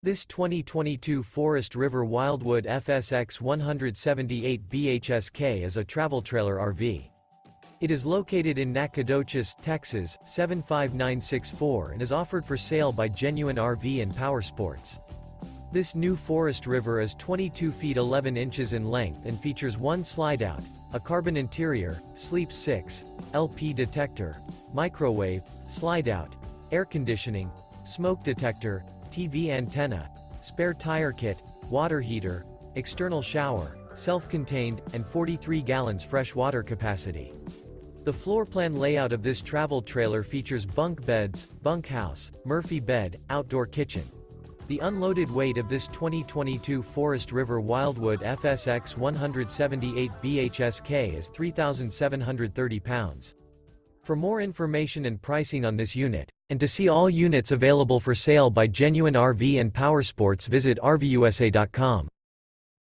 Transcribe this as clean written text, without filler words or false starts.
This 2022 Forest River Wildwood FSX 178 BHSK is a travel trailer RV. It is located in Nacogdoches, Texas, 75964 and is offered for sale by Genuine RV and Powersports. This new Forest River is 22 feet 11 inches in length and features one slide-out, a carbon interior, sleeps 6, LP detector, microwave, slide-out, air conditioning, smoke detector, TV antenna, spare tire kit, water heater, external shower, self-contained, and 43 gallons fresh water capacity. The floor plan layout of this travel trailer features bunk beds, bunkhouse, Murphy bed, outdoor kitchen. The unloaded weight of this 2022 Forest River Wildwood FSX 178 BHSK is 3,730 pounds. For more information and pricing on this unit, and to see all units available for sale by Genuine RV and Powersports, visit RVUSA.com.